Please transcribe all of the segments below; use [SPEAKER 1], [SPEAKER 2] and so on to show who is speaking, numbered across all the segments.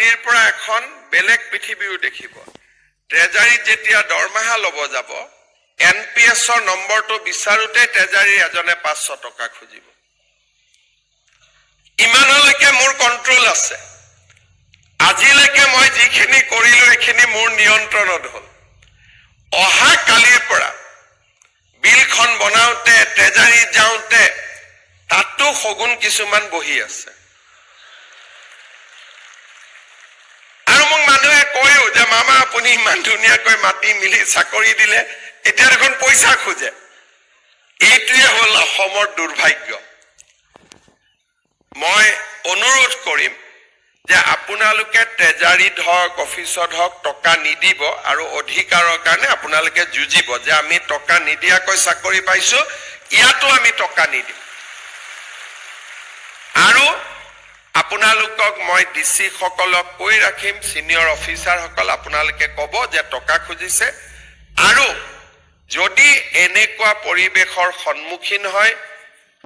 [SPEAKER 1] আজিৰ পৰা এখন বেলেগ পৃথিৱীও দেখিব ট্ৰেজাৰীত যেতিয়া দৰমহা ল'ব যাব এনপিএছৰ নম্বৰটো বিচাৰোতে ট্ৰেজাৰীৰ এজনে 500 টকা খুজিব ইমানলৈকে মোৰ কন্ট্ৰোল আছে আজিলৈকে মই যিখিনি কৰিলো এখিনি মোৰ নিয়ন্ত্ৰণত হ'ল অহা কালিৰ পৰা বিলখন বনাওতে ট্ৰেজাৰীত যাওঁতে তাতো সগুন কিছুমান বহি আছে আৰু মোক মানুহে কয়ও যে মামা আপুনি ইমান ধুনীয়াকৈ মাতি মিলি চাকৰি দিলে এতিয়া দেখোন পইচা খোজে এইটোৱে হ'ল অসমৰ দুৰ্ভাগ্য মই অনুৰোধ কৰিম যে আপোনালোকে ট্ৰেজাৰীত হওক অফিচত হওক টকা নিদিব আৰু অধিকাৰৰ কাৰণে আপোনালোকে যুঁজিব যে আমি টকা নিদিয়াকৈ চাকৰি পাইছো ইয়াতো আমি টকা নিদিম আৰু আপোনালোকক মই ডিসি সকলক কৈ ৰাখিম সিনিয়ৰ অফিচাৰ সকল আপোনালোকে ক'ব যে টকা খুজিছে আৰু যদি এনেকুৱা পৰিবেশৰ সন্মুখীন হয়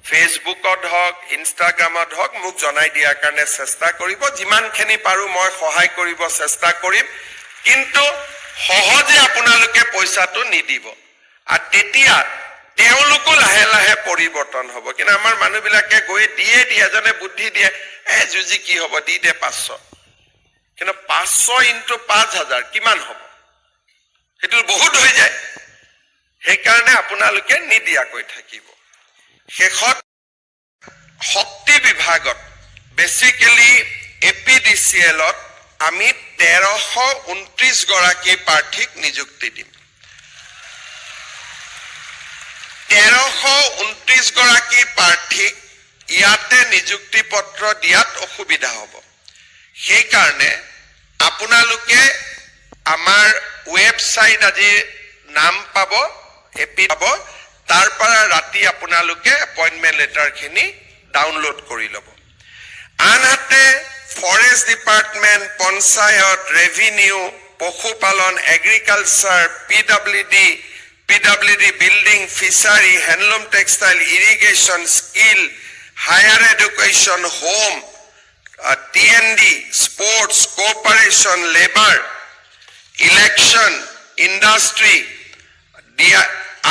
[SPEAKER 1] ফেসবুকত হওক ইনষ্টাগ্ৰামত হওক মোক জনাই দিয়াৰ কাৰণে চেষ্টা কৰিব যিমানখিনি পাৰো মই সহায় কৰিব চেষ্টা কৰিম কিন্তু সহজে আপোনালোকে পইচাটো নিদিব আৰু তেতিয়া তেওঁলোকো লাহে লাহে পৰিৱৰ্তন হ'ব কিন্তু আমাৰ মানুহবিলাকে গৈ দিয়ে এজনে বুদ্ধি দিয়ে যুজি কি হ'ব দি দে 500 কিন্তু 500 ইনটু 5000 কিমান হ'ব সেইটো বহুত হৈ যায় সেইকাৰণে আপোনালোকে নিদিয়াকৈ থাকিব শেষত শক্তি বিভাগত বেসিক্যালি এপিডিসিএলত আমি 1329 গৰাকী প্ৰাৰ্থীক নিযুক্তি দিম 1329 গৰাকী প্ৰাৰ্থীক ইয়াতে নিযুক্তি পত্ৰ দিয়াত অসুবিধা হ'ব সেই কাৰণে আপোনালোকে আমাৰ ওয়েবসাইট আজি নাম পাব এপি পাব তাৰ পৰা ৰাতি আপোনালোকে এপইন্টমেন্ট লেটাৰ খিনি ডাউনলোড কৰি ল'ব আনহাতে ফৰেষ্ট ডিপাৰ্টমেন্ট পঞ্চায়ত ৰেভিনিউ পশুপালন agriculture PWD building fishery handloom textile irrigation skill higher education home TND sports cooperation labour election industry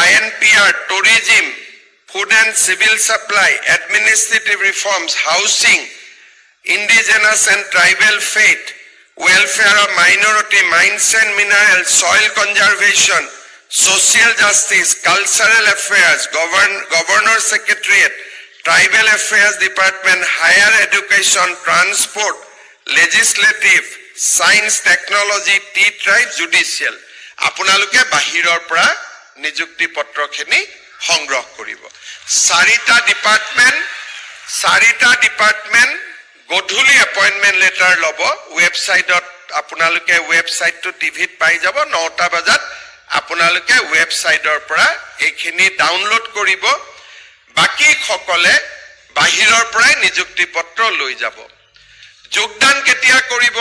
[SPEAKER 1] INPR, tourism, food and civil supply, administrative reforms, housing, indigenous and tribal faith, welfare of minority, mines and minerals, soil conservation, social justice, cultural affairs, governor secretariat, tribal affairs department, higher education, transport, legislative, science, technology, T-tribe, judicial. আপোনালোকে বাহিৰৰ পৰা নিযুক্তি পত্ৰখিনি সংগ্ৰহ কৰিব চাৰিটা department গধূলি appointment letter ল'ব ওয়েবসাইটত আপোনালোকে ওয়েবসাইটটো টিভিত পাই যাব 9টা বজাত আপোনালোকে ওয়েবসাইটৰ পৰা এইখিনি ডাউনলোড কৰিব বাকি সকলে বাহিৰৰ পৰা নিযুক্তি পত্ৰ লৈ যাব যোগদান কেতিয়া কৰিব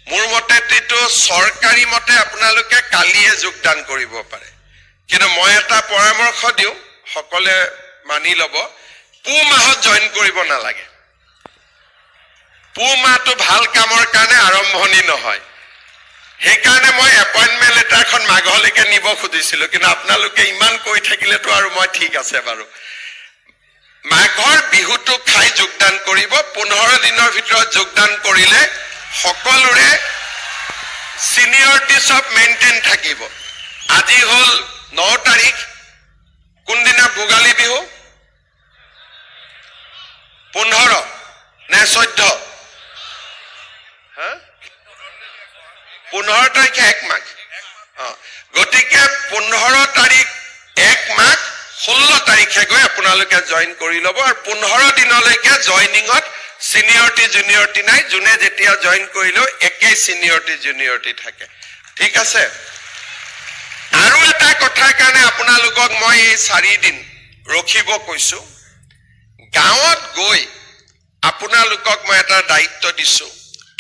[SPEAKER 1] মোৰ মতে তেটো সৰকাৰি মতে আপোনালোকে কালিয়ে যোগদান কৰিব পাৰে কিন্তু মই এটা পৰামৰ্শ দিও সকলে মানি লব পু মাহত জয়েন কৰিব নালাগে পু মাহটো ভাল কামৰ কাৰণে আৰম্ভণি নহয় সেইকাৰণে মই এপইন্টমেন্ট লেটাৰখন মাঘলৈকে নিব খুজিছিলো কিন্তু আপোনালোকে ইমান কৈ থাকিলেতো আৰু মই ঠিক আছে বাৰু মাঘৰ বিহুটো খাই যোগদান কৰিব 15 দিনৰ ভিতৰত যোগদান কৰিলে সকলোৰে সিনিয়ৰিটি সব মেইনটেইন থাকিব আজি হল 9 তাৰিখ কোনদিনা ভোগালী বিহু 15 নে 14 15 তাৰিখে 1 মাঘ গতিকে 15 তাৰিখ 1 মাঘ 16 তাৰিখে গৈ আপোনালোকে জয়েন কৰি ল'ব আৰু 15 দিনলৈকে জয়েনিংত সিনিয়ৰিটি জুনিয়ৰিটি নাই জুনে যেতিয়া জয়েন কৰিলো একে সিনিয়ৰিটি জুনিয়ৰিটি থাকে ঠিক আছে আৰু এটা কথাৰ কাৰণে আপোনালোকক মই এই 4 দিন ৰখিব কৈছো গাঁৱত গৈ আপোনালোকক মই এটা দায়িত্ব দিছো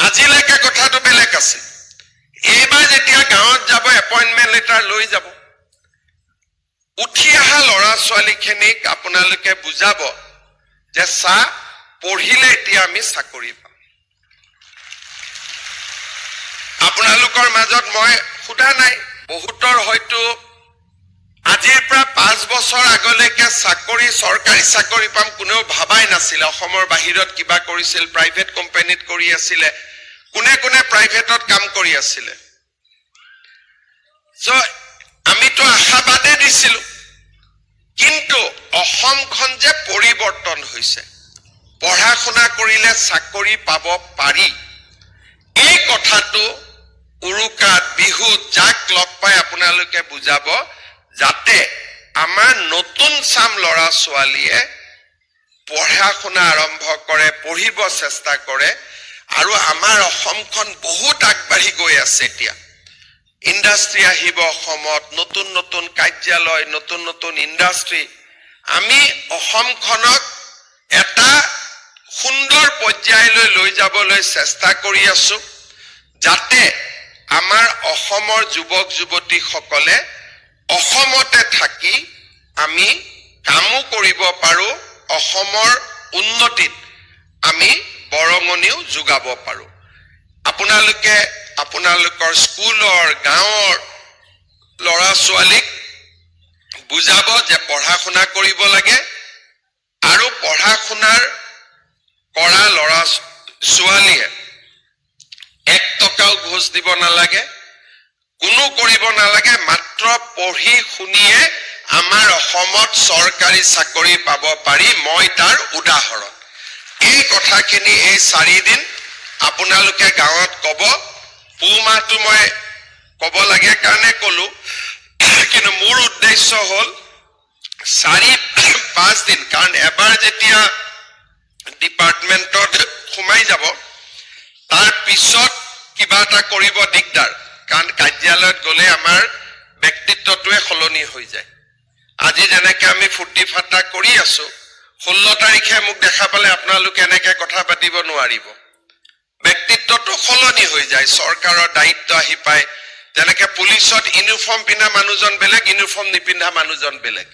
[SPEAKER 1] আজিলৈকে কথাটো বেলেগ আছিল এইবাৰ যেতিয়া গাঁৱত যাব এপইন্টমেন্ট লেটাৰ লৈ যাব উঠি অহা লৰা ছোৱালীখিনিক আপোনালোকে বুজাব যে পঢ়িলে এতিয়া আমি চাকৰি পাম আপোনালোকৰ মাজত মই সোধা নাই, বহুতৰ হয়তো আজিৰ পৰা 5 বছৰ আগলৈকে চাকৰি, চৰকাৰী চাকৰি পাম কোনেও ভাবাই নাছিলে। অসমৰ বাহিৰত কিবা কৰিছিল, প্ৰাইভেট কোম্পানীত কৰি আছিলে, কোনে কোনে প্ৰাইভেটত কাম কৰি আছিলে। আমিতো আশাবাদে দিছিলো, কিন্তু অসমখন যে পৰিৱৰ্তন হৈছে, পঢ়া শুনা কৰিলে চাকৰি পাব পাৰি, এই কথাটো উৰুকাত, বিহুত যাক লগ পাই আপোনালোকে বুজাব, যাতে আমাৰ নতুন চাম ল'ৰা ছোৱালীয়ে পঢ়া শুনা আৰম্ভ কৰে, পঢ়িব চেষ্টা কৰে। আৰু আমাৰ অসমখন বহুত আগবাঢ়ি গৈ আছে। এতিয়া ইণ্ডাষ্ট্ৰী আহিব অসমত, নতুন নতুন কাৰ্যালয়, নতুন নতুন ইণ্ডাষ্ট্ৰী। আমি অসমখনক এটা সুন্দৰ পৰ্যায়লৈ লৈ যাবলৈ চেষ্টা কৰি আছো, যাতে আমাৰ অসমৰ যুৱক যুৱতীসকলে অসমতে থাকি আমি কামো কৰিব পাৰো, অসমৰ উন্নতিত আমি বৰঙণিও যোগাব পাৰো। আপোনালোকে আপোনালোকৰ স্কুলৰ, গাঁৱৰ ল'ৰা ছোৱালীক বুজাব যে পঢ়া শুনা কৰিব লাগে, আৰু পঢ়া শুনাৰ কৰা ল'ৰা ছোৱালীয়ে 1 টকাও ঘোষ দিব নালাগে, কোনো কৰিব নালাগে, মাত্ৰ পঢ়ি শুনিয়ে আমাৰ অসমত চৰকাৰী চাকৰি পাব পাৰি। মই তাৰ উদাহৰণ। এই কথাখিনি এই 4 দিন আপোনালোকে গাঁৱত কব। পুহ মাহটো মই কব লাগে কাৰণে কলো, কিন্তু মোৰ উদ্দেশ্য হল 4-5 দিন, কাৰণ এবাৰ যেতিয়া ডিপাৰ্টমেণ্টত সোমাই যাব, তাৰ পিছত কিবা এটা কৰিব দিগদাৰ, কাৰণ কাৰ্যালয়ত গলে আমাৰ ব্যক্তিত্বটোৱে সলনি হৈ যায়। আজি যেনেকে আমি ফূৰ্তি ফাৰ্তা কৰি আছো, 16 তাৰিখে মোক দেখা পালে আপোনালোকে এনেকে কথা পাতিব নোৱাৰিব। ব্যক্তিত্বটো সলনি হৈ যায়, চৰকাৰৰ দায়িত্ব আহি পায়। যেনেকে পুলিচত ইউনিফৰ্ম পিন্ধা মানুহজন বেলেগ, ইউনিফৰ্ম নিপিন্ধা মানুহজন বেলেগ।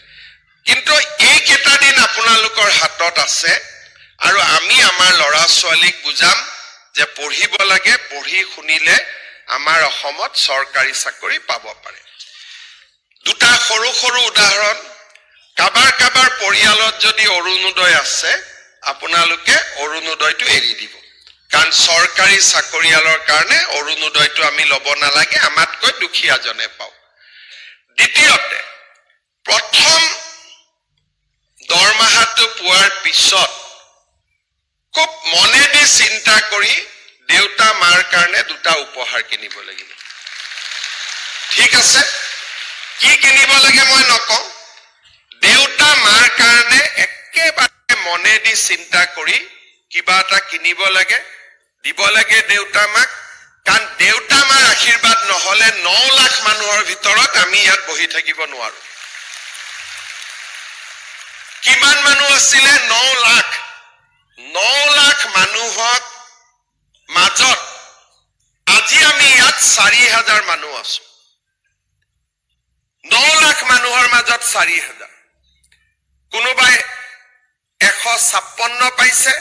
[SPEAKER 1] কিন্তু এইকেইটা দিন আপোনালোকৰ হাতত আছে, আৰু আমি আমাৰ ল'ৰা ছোৱালীক বুজাম যে পঢ়িব লাগে, পঢ়ি শুনিলে আমাৰ অসমত চৰকাৰী চাকৰি পাব পাৰে। দুটা সৰু সৰু উদাহৰণ। কাবাৰ কাবাৰ পৰিয়ালত যদি অৰুণোদয় আছে, আপোনালোকে অৰুণোদয়টো এৰি দিব, কাৰণ চৰকাৰী চাকৰিয়ালৰ কাৰণে অৰুণোদয়টো আমি ল'ব নালাগে, আমাতকৈ দুখীয়াজনে পাওঁ। দ্বিতীয়তে, প্ৰথম দৰমহাটো পোৱাৰ পিছত খুব মনেদি চিন্তা কৰি দেউতা মাৰ কাৰণে 2টা উপহাৰ কিনিব লাগিব। ঠিক আছে, কি কিনিব লাগে মই নকওঁ, দেউতা মাৰ কাৰণে একেবাৰে মনেদি চিন্তা কৰি কিবা এটা কিনিব লাগে, দিব লাগে দেউতা মাক। কাৰণ দেউতা মাৰ আশীৰ্বাদ নহলে 9 লাখ মানুহৰ ভিতৰত আমি ইয়াত বহি থাকিব নোৱাৰো। কিমান মানুহ আছিলে? 9 লাখ। 9 লাখ মানুহৰ মাজত আজি আমি ইয়াত 4,000 মানুহ আছো। 9 লাখ মানুহৰ মাজত 4,000। কোনোবাই 156 পাইছে,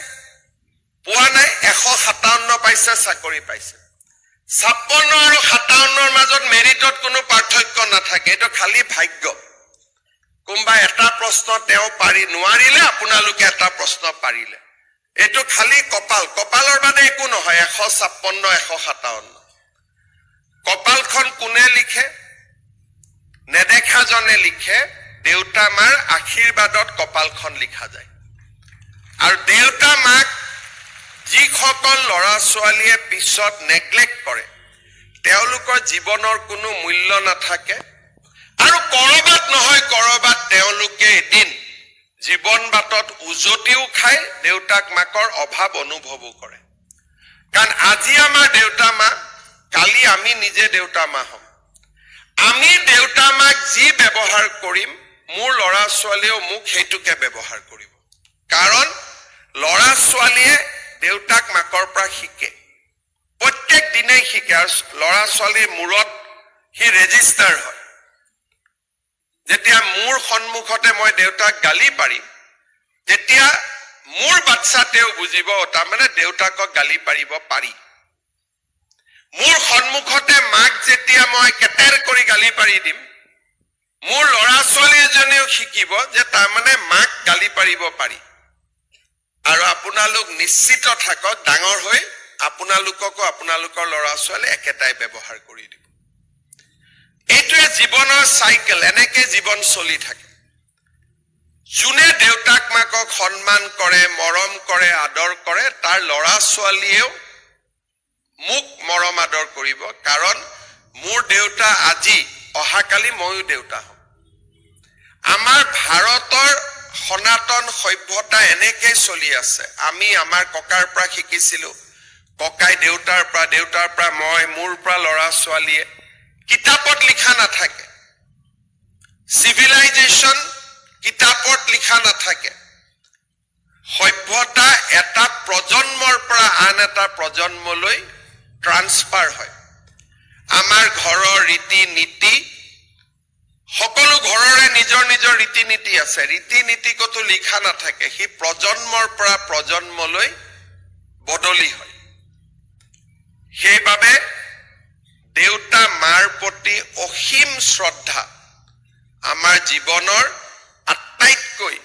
[SPEAKER 1] পোৱা নাই, 157 পাইছে, চাকৰি পাইছে। 56 আৰু 57ৰ মাজত মেৰিটত কোনো পাৰ্থক্য নাথাকে, এইটো খালি ভাগ্য। কোনোবা এটা প্ৰশ্ন তেওঁ পাৰি নোৱাৰিলে, আপোনালোকে এটা প্ৰশ্ন পাৰিলে, এইটো খালি কপাল। কপালৰ বাদে একো নহয়। 156, 157 কপালখন কোনে লিখে? নেদেখাজনে লিখে। দেউতা মাৰ আশীৰ্বাদত কপালখন লিখা যায়। আৰু দেউতা মাক যিসকল ল'ৰা ছোৱালীয়ে পিছত নেগলেক্ট কৰে, তেওঁলোকৰ জীৱনৰ কোনো মূল্য নাথাকে, আৰু কৰবাত নহয় কৰবাত তেওঁলোকে এদিন জীৱন বাটত উজতিও খায়, দেউতাক মাকৰ অভাৱ অনুভৱো কৰে। কাৰণ আজি আমাৰ দেউতা মা, কালি আমি নিজে দেউতা মা হম। আমি দেউতা মাক যি ব্যৱহাৰ কৰিম, মোৰ ল'ৰা ছোৱালীয়েও মোক সেইটোকে ব্যৱহাৰ কৰিব। কাৰণ ল'ৰা ছোৱালীয়ে দেউতাক মাকৰ পৰা শিকে, প্ৰত্যেক দিনেই শিকে। আৰু ল'ৰা ছোৱালীৰ মূৰত সি ৰেজিষ্টাৰ হয়। যেতিয়া মোৰ সন্মুখতে মই দেউতাক গালি পাৰিম, তেতিয়া মোৰ বাচ্চাতেও বুজিব, তাৰমানে দেউতাকক গালি পাৰিব পাৰি। মোৰ সন্মুখতে মা মই কেটেৰ কৰি গালি পাৰি দিম, মোৰ ল'ৰা ছোৱালী এজনেও শিকিব যে তাৰমানে মাক গালি পাৰিব পাৰি। আৰু আপোনালোক নিশ্চিত থাকক, ডাঙৰ হৈ আপোনালোককো আপোনালোকৰ ল'ৰা ছোৱালী একেটাই ব্যৱহাৰ কৰি দিব। এইটোৱে জীৱনৰ চাইকেল, এনেকে জীৱন চলি থাকে। যোনে দেউতাক মাকক সন্মান কৰে, মৰম কৰে, আদৰ কৰে, তাৰ ল'ৰা ছোৱালীয়েও মোক মৰম আদৰ কৰিব। কাৰণ মোৰ দেউতা আজি, অহাকালি ময়ো দেউতা হ'ম। আমাৰ ভাৰতৰ সনাতন সভ্যতা এনেকেই চলি আছে। আমি আমাৰ ককাৰ পৰা শিকিছিলো, ককাই দেউতাৰ পৰা, দেউতাৰ পৰা মই, মোৰ পৰা ল'ৰা ছোৱালীয়ে। কিতাপত লিখা নাথাকে, চিভিলাইজেশ্যন কিতাপত লিখা নাথাকে। সভ্যতা এটা প্ৰজন্মৰ পৰা আন এটা প্ৰজন্মলৈ ট্ৰান্সফাৰ হয়। আমাৰ ঘৰৰ ৰীতি নীতি, সকলো ঘৰৰে নিজৰ নিজৰ ৰীতি নীতি আছে, ৰীতি নীতি কতো লিখা নাথাকে, সি প্ৰজন্মৰ পৰা প্ৰজন্মলৈ বদলি হয়। সেইবাবে দেউতা মাৰ প্ৰতি অসীম শ্ৰদ্ধা আমাৰ জীৱনৰ আটাইতকৈ